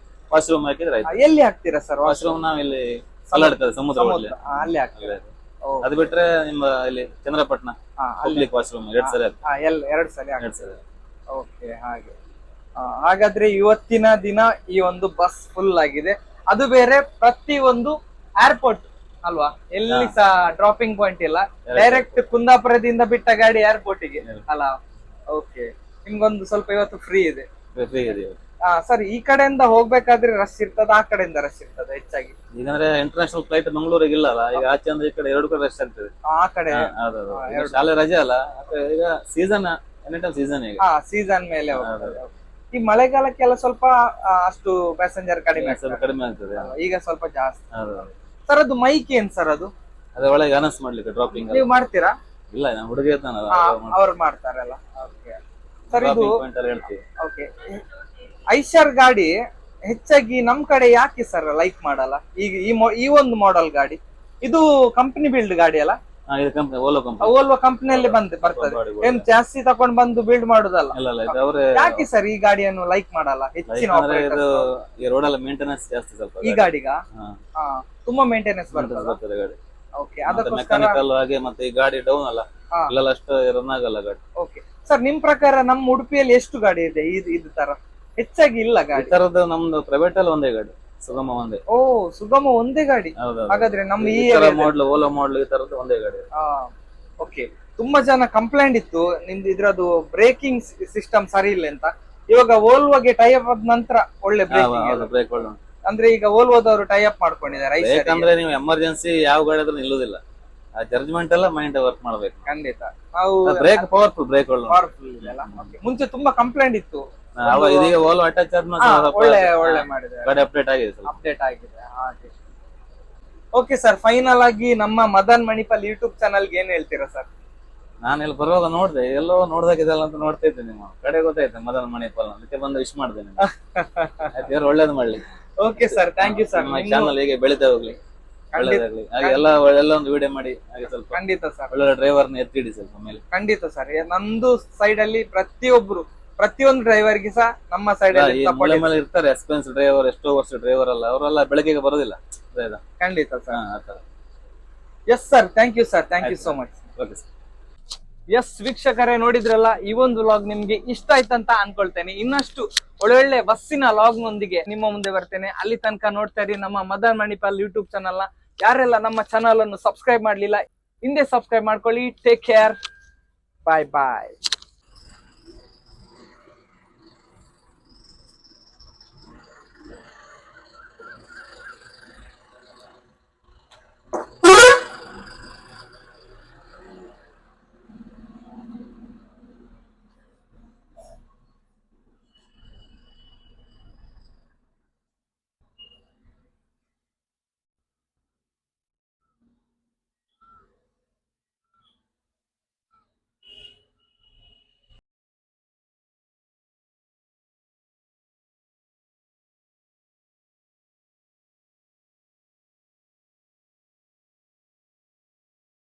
ವಾಶ್ರೂಮ್ ಹಾಕಿದ್ರೆ ಆಯ್ತು. ಎಲ್ಲಿ ಹಾಕ್ತೀರಾ ಸರ್ ವಾಶ್ರೂಮ್? ನಾವ್ ಇಲ್ಲಿ ಕಲ್ಲಾಡ್ತದೆ ಸಮುದ್ರ ಅಲ್ಲಿ ಹಾಕ್ತೀರಾ? ಅದು ಬಿಟ್ರೆ ನಿಮ್ಮ ಇಲ್ಲಿ ಚಂದ್ರಪಟ್ಟಣ ಪಬ್ಲಿಕ್ ವಾಶ್ರೂಮ್ 2 ಸರಿ ಎರಡು ಸರಿ. ಓಕೆ, ಹಾಗೆ ಹಾಗಾದ್ರೆ ಇವತ್ತಿನ ದಿನ ಈ ಒಂದು ಬಸ್ ಫುಲ್ ಆಗಿದೆ. ಅದು ಬೇರೆ ಪ್ರತಿ ಒಂದು ಏರ್ಪೋರ್ಟ್ ಅಲ್ವಾ, ಎಲ್ಲಿ ಸಹ ಡ್ರಾಪಿಂಗ್ ಪಾಯಿಂಟ್ ಇಲ್ಲ, ಡೈರೆಕ್ಟ್ ಕುಂದಾಪುರದಿಂದ ಬಿಟ್ಟ ಗಾಡಿ ಏರ್ಪೋರ್ಟ್ ಗೆ ಅಲ್ಲ? ಓಕೆ, ನಿಮ್ಗೊಂದು ಸ್ವಲ್ಪ ಇವತ್ತು ಫ್ರೀ ಇದೆ. ಸರ್ ಈ ಕಡೆಯಿಂದ ಹೋಗ್ಬೇಕಾದ್ರೆ ರಶ್ ಇರ್ತದ, ಆ ಕಡೆಯಿಂದ ರಶ್ ಇರ್ತದ ಹೆಚ್ಚಾಗಿ? ಈಗಂದ್ರೆ ಇಂಟರ್ನ್ಯಾಷನಲ್ ಫ್ಲೈಟ್ ಮಂಗಳೂರಿಗೆ ಇಲ್ಲ ಅಲ್ಲ, ಈಗ ಆಚೆ ಅಂದ್ರೆ ಈ ಕಡೆ 2 ಕಡೆ ರಶ್ ಆಗ್ತದೆ. ಆ ಕಡೆ ಶಾಲೆ ರಜೆ ಅಲ್ಲ, ಈಗ ಸೀಸನ್, ಎನಿ ಸೀಸನ್ ಈಗ ಸೀಸನ್ ಮೇಲೆ ಹೋಗ್ತದೆ. ಈ ಮಳೆಗಾಲಕ್ಕೆಲ್ಲ ಸ್ವಲ್ಪ ಅಷ್ಟು ಪ್ಯಾಸೆಂಜರ್ ಕಡಿಮೆ ಆಗ್ತದೆ, ಈಗ ಸ್ವಲ್ಪ ಜಾಸ್ತಿ. ಸರ್ ಅದು ಮೈಕ್ ಏನ್ ಸರ್ ಅದು? ಅದೇ ಒಳಗೆ ಅನೌನ್ಸ್ ಮಾಡ್ಲಿಕ್ಕೆ ಡ್ರಾಪಿಂಗ್ ನೀವು ಮಾಡ್ತೀರಾ? ಇಲ್ಲ, ನಾನು ಹುಡುಗಿ ಅವ್ರು ಮಾಡ್ತಾರಲ್ಲ. ಸರ್ ಇದು ಓಕೆ, ಐಶರ್ ಗಾಡಿ ಹೆಚ್ಚಾಗಿ ನಮ್ ಕಡೆ ಯಾಕೆ ಸರ್ ಲೈಕ್ ಮಾಡಲ್ಲ? ಈಗ ಈ ಒಂದು ಮಾಡೆಲ್ ಗಾಡಿ ಇದು ಕಂಪನಿ ಬಿಲ್ಡ್ ಗಾಡಿ ಅಲ್ಲ? ಓಲ್ವೋ ಕಂಪನಿಯಲ್ಲಿ ಬರ್ತದೆ, ಏನ್ ಜಾಸ್ತಿ ತಕೊಂಡ್ ಬಂದು ಬಿಲ್ಡ್ ಮಾಡುದಲ್ಲ. ಯಾಕೆ ಸರ್ ಈ ಗಾಡಿಯನ್ನು ಲೈಕ್ ಮಾಡಲ್ಲ ಹೆಚ್ಚಿನ ಮೇಂಟೆನೆನ್ಸ್ ಜಾಸ್ತಿ ಸ್ವಲ್ಪ ಈ ಗಾಡಿಗ? ತುಂಬಾ ಮೇಂಟೆನೆನ್ಸ್ ಬರ್ತದೆ ಗಾಡಿ. ಓಕೆ, ಮೆಕ್ಯಾನಿಕಲ್ ಆಗಿ ಮತ್ತೆ ಈ ಗಾಡಿ ಡೌನ್ ಅಲ್ಲ, ಇಲ್ಲ ಅಷ್ಟು ರನ್ ಆಗಲ್ಲ ಗಾಡಿ. ಓಕೆ ಸರ್, ನಿಮ್ ಪ್ರಕಾರ ನಮ್ಮ ಉಡುಪಿಯಲ್ಲಿ ಎಷ್ಟು ಗಾಡಿ ಇದೆ ಇದು ತರ? ಹೆಚ್ಚಾಗಿ ಇಲ್ಲ ಗಾಡಿ ತರದ್ದು. ನಮ್ದು ಪ್ರೈವೇಟ್ ಅಲ್ಲಿ ಒಂದೇ ಗಾಡಿ, ಸುಗಮ ಒಂದೇ. ಓ, ಸುಗಮ ಒಂದೇ ಗಾಡಿ. ಹಾಗಾದ್ರೆ ನಮ್ಮ ಈ ಮಾಡ್ಲು ಓಲೋ ಮಾಡ್ಲು ಈ ತರದ್ದು ಒಂದೇ ಗಾಡಿ. ಓಕೆ, ತುಂಬಾ ಜನ ಕಂಪ್ಲೇಂಟ್ ಇತ್ತು ನಿಮ್ದು ಇದ್ರದ್ದು ಬ್ರೇಕಿಂಗ್ ಸಿಸ್ಟಮ್ ಸರಿ ಇಲ್ಲ ಅಂತ. ಇವಾಗ ಓಲ್ವೋಗೆ ಟೈ ಅಪ್ ಆದ ನಂತರ ಒಳ್ಳೆ ಬ್ರೇಕ್ ಒಳ್ಳೆ, ಅಂದ್ರೆ ಈಗ ಓಲ್ವೋದವರು ಟೈ ಅಪ್ ಮಾಡ್ಕೊಂಡಿದ್ದಾರೆ. ಯಾಕಂದ್ರೆ ನೀವು ಎಮರ್ಜೆನ್ಸಿ ಯಾವ ಗಾಡಿ ಆದ್ರೂ ನಿಲ್ಲುದಿಲ್ಲ, ಆ ಜಡ್ಜ್ಮೆಂಟ್ ಎಲ್ಲ ಮೈಂಡ್ ವರ್ಕ್ ಮಾಡ್ಬೇಕು. ಖಂಡಿತ. ಬ್ರೇಕ್ ಪವರ್ಫುಲ್, ಬ್ರೇಕ್ ಪವರ್ಫುಲ್ ಇದೆಲ್ಲ. ಮುಂಚೆ ತುಂಬಾ ಕಂಪ್ಲೇಂಟ್ ಇತ್ತು, ಇದೀಗ ಓಲ್ವೋ ಅಟ್ಯಾಚ್ ಒಳ್ಳೆ ಮಾಡಿದೆ, ಗಾಡಿ ಅಪ್ಡೇಟ್ ಆಗಿದೆ. ಹಾಗೆ ಓಕೆ ಸರ್, ಫೈನಲ್ ಆಗಿ ನಮ್ಮ ಮದನ್ ಮಣಿಪಾಲ್ ಯೂಟ್ಯೂಬ್ ಚಾನಲ್ಗೆ ಏನ್ ಹೇಳ್ತೀರಾ ಸರ್? ನಾನು ಇಲ್ಲಿ ಬರುವಾಗ ನೋಡ್ದೆ, ಎಲ್ಲೋ ನೋಡ್ದಾಗಿದೆಲ್ಲ ಅಂತ ನೋಡ್ತಾ ಇದ್ದೆ, ನಿಮ್ಮ ಕಡೆ ಗೊತ್ತಾಯ್ತು ಮದನ್ ಮಣಿಪಾಲ್, ಅದಕ್ಕೆ ಬಂದು ವಿಶ್ ಮಾಡಿದೆ. ಯಾರು ಒಳ್ಳೇದು ಮಾಡ್ಲಿ. Okay sir, thank you sir. Channel ಹೀಗೆ ಬೆಳಿತಾ ಹೋಗ್ಲಿ, ಒಳ್ಳೇದಾಗ್ಲಿ. ಹಾಗೆ ಎಲ್ಲ ಒಂದು ವಿಡಿಯೋ ಮಾಡಿ ಹಾಗೆ ಸ್ವಲ್ಪ ಖಂಡಿತ ಸರ್, ಒಳ್ಳೆ ಡ್ರೈವರ್ನ ಎತ್ತಿಡಿ ಸ್ವಲ್ಪ ಮೇಲೆ. ಖಂಡಿತ ಸರ್, ನಂದು ಸೈಡ್ ಅಲ್ಲಿ ಪ್ರತಿಯೊಂದು ಡ್ರೈವರ್ಗೆ ಸಹ ನಮ್ಮ ಸೈಡ್ ಅಲ್ಲಿ ಇರ್ತಾರೆ ಎಕ್ಸ್ಪೆನ್ಸ್ ಡ್ರೈವರ್, ಎಷ್ಟೋ ವರ್ಷ ಡ್ರೈವರ್ ಅಲ್ಲ, ಅವರೆಲ್ಲ ಬೆಳಗ್ಗೆ ಬರೋದಿಲ್ಲ. ಇದು. ಖಂಡಿತ ಸರ್. ಆ ತರ. Yes sir, thank you sir, thank you so much. Okay sir. Yes ವೀಕ್ಷಕರೇ, ನೋಡಿದ್ರಲ್ಲ, ಈ ಒಂದು ವ್ಲಾಗ್ ನಿಮ್ಗೆ ಇಷ್ಟ ಆಯ್ತಂತ ಅನ್ಕೊಳ್ತೇನೆ. ಇನ್ನಷ್ಟು ಒಳ್ಳೊಳ್ಳೆ ಬಸ್ಸಿನ ವ್ಲಾಗ್ ನೊಂದಿಗೆ ನಿಮ್ಮ ಮುಂದೆ ಬರ್ತೇನೆ. ಅಲ್ಲಿ ತನಕ ನೋಡ್ತಾ ಇರಿ ನಮ್ಮ ಮದನ್ ಮಣಿಪಾಲ್ ಯೂಟ್ಯೂಬ್ ಚಾನಲ್ ನ. ಯಾರೆಲ್ಲ ನಮ್ಮ ಚಾನಲ್ ಅನ್ನು ಸಬ್ಸ್ಕ್ರೈಬ್ ಮಾಡ್ಲಿಲ್ಲ, ಹಿಂದೆ ಸಬ್ಸ್ಕ್ರೈಬ್ ಮಾಡ್ಕೊಳ್ಳಿ. ಟೇಕ್ ಕೇರ್, ಬಾಯ್ ಬಾಯ್.